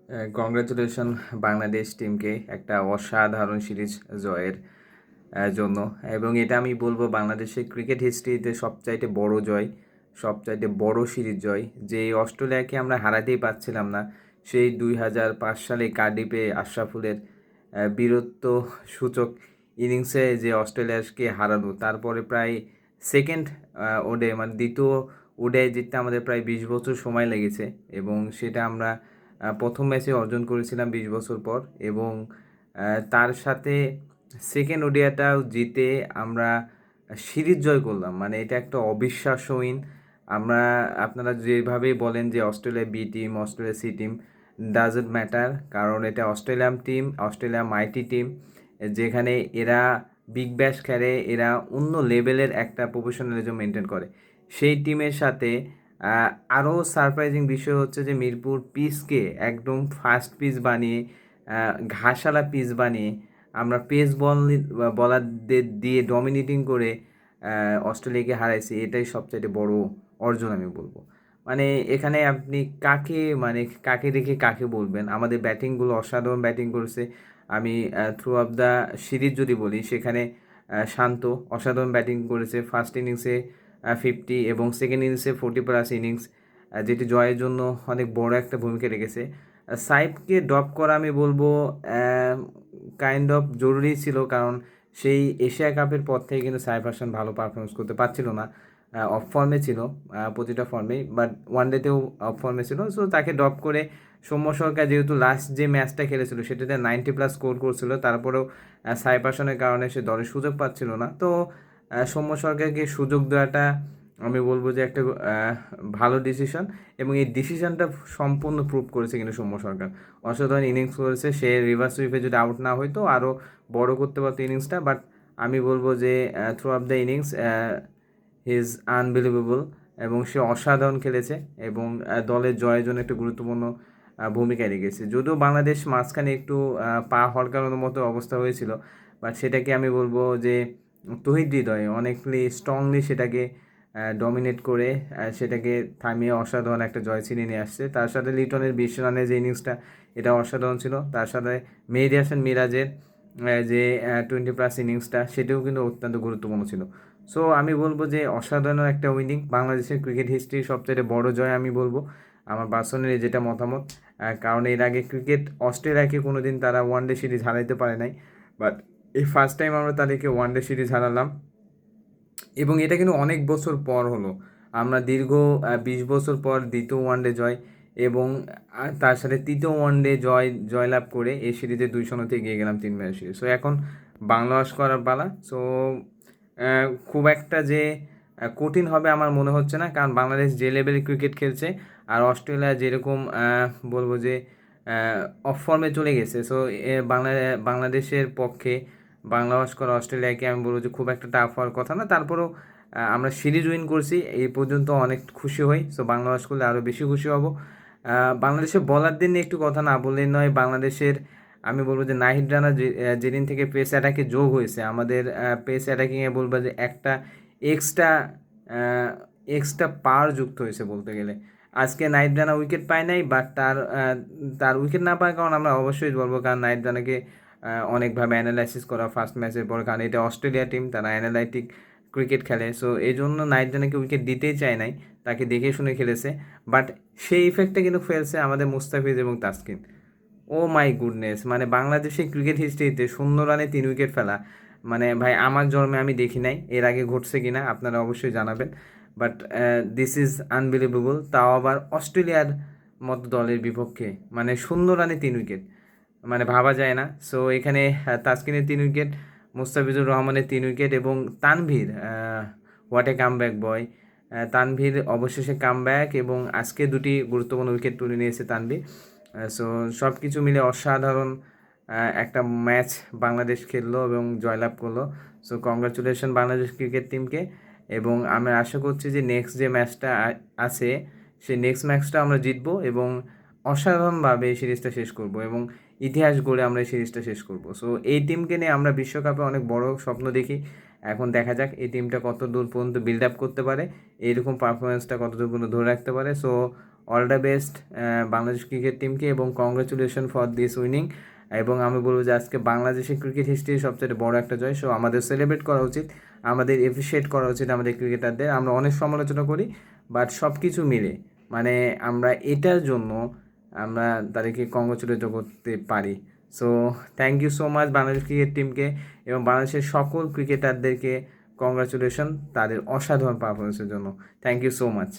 Congratulation Bangladesh টিমকে একটা অসাধারণ সিরিজ জয়ের জন্য। এবং এটা আমি বলবো বাংলাদেশের ক্রিকেট হিস্ট্রিতে সবচাইতে বড় জয়, সবচাইতে বড় সিরিজ জয়। যে অস্ট্রেলিয়াকে আমরা হারাতেই পারছিলাম না, সেই 2005 সালে কার্ডিফে আশরাফুলের বীরত্ব সূচক ইনিংসে যে অস্ট্রেলিয়াকে হারানো, তারপরে প্রায় সেকেন্ড ওডে মানে দ্বিতীয় ওডে জিততে আমাদের প্রায় 20 বছর সময় লেগেছে। এবং সেটা আমরা প্রথম ম্যাচে অর্জন করেছিলাম 20 বছর পর। এবং তার সাথে সেকেন্ড ওডিআইটাও জিতে আমরা সিরিজ জয় করলাম। মানে এটা একটা অবিশ্বাস্যহীন। আমরা আপনারা যেভাবে বলেন যে Australia B team, Australia C team, doesn't matter, কারণ এটা Australian team, Australia mighty team, যেখানে এরা বিগ ব্যাশ খেলে, এরা অন্য লেভেলের একটা প্রফেশনালিজম মেনটেন করে। সেই টিমের সাথে আরও সারপ্রাইজিং বিষয় হচ্ছে যে মিরপুর পিচকে একদম ফাস্ট পিচ বানিয়ে, ঘাসালা পিচ বানিয়ে আমরা পেস বলারদের দিয়ে ডমিনেটিং করে অস্ট্রেলিয়াকে হারাইছি। এটাই সবচাইতে বড় অর্জন আমি বলবো। মানে এখানে আপনি কাকে রেখে কাকে বলবেন? আমাদের ব্যাটিংগুলো অসাধারণ ব্যাটিং করেছে। আমি থ্রু অফ দ্য সিরিজ যদি বলি, সেখানে শান্ত অসাধারণ ব্যাটিং করেছে। ফার্স্ট ইনিংসে 50 এবং সেকেন্ড ইনিংসে 40+ ইনিংস, যেটি জয়ের জন্য অনেক বড় একটা ভূমিকা রেখেছে। সাইফকে ড্রপ করা আমি বলবো কাইন্ড অফ জরুরি ছিল, কারণ সেই এশিয়া কাপের পর থেকে কিন্তু সাইফ হাসান ভালো পারফরমেন্স করতে পারছিল না। অফ ফর্মে ছিল প্রতিটা ফর্মেই, বাট ওয়ানডেতেও অফ ফর্মে ছিল। সো তাকে ড্রপ করে সৌম্য সরকার যেহেতু লাস্ট যে ম্যাচটা খেলেছিল সেটাতে 90+ স্কোর করছিল, তারপরেও সাইফ হাসানের কারণে সে দলের সুযোগ পাচ্ছিল না। তো সৌম্য সরকারকে সুযোগ দেওয়াটা আমি বলবো যে একটা ভালো ডিসিশন। এবং এই ডিসিশনটা সম্পূর্ণ প্রুভ করেছে কিন্তু সৌম্য সরকার। অসাধারণ ইনিংস করেছে সে। রিভার্স সুইপে যদি আউট না হইতো আরও বড় করতে পারতো ইনিংসটা। বাট আমি বলবো যে through up the innings he is unbelievable এবং সে অসাধারণ খেলেছে এবং দলের জয়ের জন্য একটা গুরুত্বপূর্ণ ভূমিকা রেখেছে। যদিও বাংলাদেশ মাঝখানে একটু পা হড়কানোর মতো অবস্থা হয়েছিল, বাট সেটাকে আমি বলবো যে তহিদ হৃদয় অনেকলি স্ট্রংলি সেটাকে ডমিনেট করে সেটাকে থামিয়ে অসাধারণ একটা জয় ছিনিয়ে নিয়ে আসছে। তার সাথে লিটনের 20 রানের যে ইনিংসটা, এটা অসাধারণ ছিল। তার সাথে মেহেদী হাসান মিরাজের যে 20+ ইনিংসটা, সেটাও কিন্তু অত্যন্ত গুরুত্বপূর্ণ ছিল। সো আমি বলবো যে অসাধারণ একটা উইনিং, বাংলাদেশের ক্রিকেট হিস্ট্রির সবচেয়ে বড় জয় আমি বলবো, আমার পার্সোনালি যেটা মতামত। কারণ এর আগে ক্রিকেট অস্ট্রেলিয়াকে কোনো দিন তারা ওয়ানডে সিরিজ হারাইতে পারে নাই, বাট এই ফার্স্ট টাইম আমরা তাদেরকে ওয়ানডে সিরিজ হারালাম। এবং এটা কিন্তু অনেক বছর পর হলো। আমরা দীর্ঘ 20 বছর পর দ্বিতীয় ওয়ানডে জয় এবং তার সাথে তৃতীয় ওয়ানডে জয়লাভ করে এই সিরিজে 2-0 এগিয়ে গেলাম 3 ম্যাচ সিরিজ। সো এখন বাংলা ওয়াশ করার পালা। সো খুব একটা যে কঠিন হবে আমার মনে হচ্ছে না, কারণ বাংলাদেশ যে লেভেলে ক্রিকেট খেলছে আর অস্ট্রেলিয়া যেরকম বলবো যে অফ ফর্মে চলে গেছে। সো বাংলাদেশের পক্ষে বাংলা ওয়াশ করা অস্ট্রেলিয়াকে আমি বলবো যে খুব একটা টাফ হওয়ার কথা না। তারপরেও আমরা সিরিজ উইন করছি, এই পর্যন্ত অনেক খুশি হই। সো বাংলা ওয়াশ করলে আরও বেশি খুশি হব। বাংলাদেশের বলারদের নিয়ে একটু কথা না বললেই নয়। বাংলাদেশের আমি বলবো যে নাহিদ রানা যেদিন থেকে পেস অ্যাটাকে যোগ হয়েছে, আমাদের পেস অ্যাটাকিংয়ে বলবো যে একটা এক্সট্রা এক্সট্রা পাওয়ার যুক্ত হয়েছে বলতে গেলে। আজকে নাহিদ রানা উইকেট পায় নাই, বাট তার উইকেট না পাওয়ার কারণ আমরা অবশ্যই বলবো, কারণ নাহিদ রানাকে অনেকভাবে অ্যানালাইসিস করা ফার্স্ট ম্যাচের পর, কারণ এটা অস্ট্রেলিয়া টিম, তারা অ্যানালাইটিক ক্রিকেট খেলে। সো এই জন্য নাহিদ রানাকে উইকেট দিতেই চায় নাই, তাকে দেখে শুনে খেলেছে। বাট সেই ইফেক্টটা কিন্তু ফেলছে আমাদের মুস্তাফিজ এবং তাসকিন। ও মাই গুডনেস, মানে বাংলাদেশের ক্রিকেট হিস্ট্রিতে 0 রানে 3 উইকেট ফেলা, মানে ভাই আমার জন্মে আমি দেখি নাই। এর আগে ঘটছে কিনা আপনারা অবশ্যই জানাবেন। বাট দিস ইজ আনবিলিভেবল, তাও আবার অস্ট্রেলিয়ার মতো দলের বিপক্ষে। মানে 0 রানে 3 উইকেট, মানে ভাবা যায় না। সো এখানে তাসকিনের 3 উইকেট, মুস্তাফিজুর রহমানের 3 উইকেট এবং তানভীর, হোয়াট এ কামব্যাক বয়। তানভীর অবশেষে কামব্যাক এবং আজকে 2টি গুরুত্বপূর্ণ উইকেট তুলে নিয়েছে তানভীর। সো সব কিছু মিলে অসাধারণ একটা ম্যাচ বাংলাদেশ খেললো এবং জয়লাভ করলো। সো কংগ্রাচুলেশন বাংলাদেশ ক্রিকেট টিমকে। এবং আমি আশা করছি যে নেক্সট যে ম্যাচটা আছে, সেই নেক্সট ম্যাচটা আমরা জিতবো এবং অসাধারণভাবে এই সিরিজটা শেষ করব এবং ইতিহাস গড়ে আমরা এই সিরিজটা শেষ করব। সো এই টিমকে নিয়ে আমরা বিশ্বকাপে অনেক বড় স্বপ্ন দেখি। এখন দেখা যাক এই টিমটা কত দূর পর্যন্ত বিল্ড আপ করতে পারে, এইরকম পারফরমেন্সটা কত দূর পর্যন্ত ধরে রাখতে পারে। So all the best Bangladesh cricket টিমকে এবং কংগ্রাচুলেশন ফর দিস উইনিং। এবং আমি বলবো যে আজকে বাংলাদেশের ক্রিকেট হিস্ট্রির সবচেয়ে বড় একটা জয়, সো আমাদের সেলিব্রেট করা উচিত, আমাদের এপ্রিসিয়েট করা উচিত আমাদের ক্রিকেটারদের। আমরা অনেক সমালোচনা করি, বাট সব কিছু মিলে মানে আমরা এটার জন্য আমরা তাদেরকে কংগ্রাচুলেট করতে পারি। So thank you so much Bangladesh cricket টিমকে এবং বাংলাদেশের সকল ক্রিকেটারদেরকে কংগ্রাচুলেশন তাদের অসাধারণ পারফরমেন্সের জন্য। Thank you so much.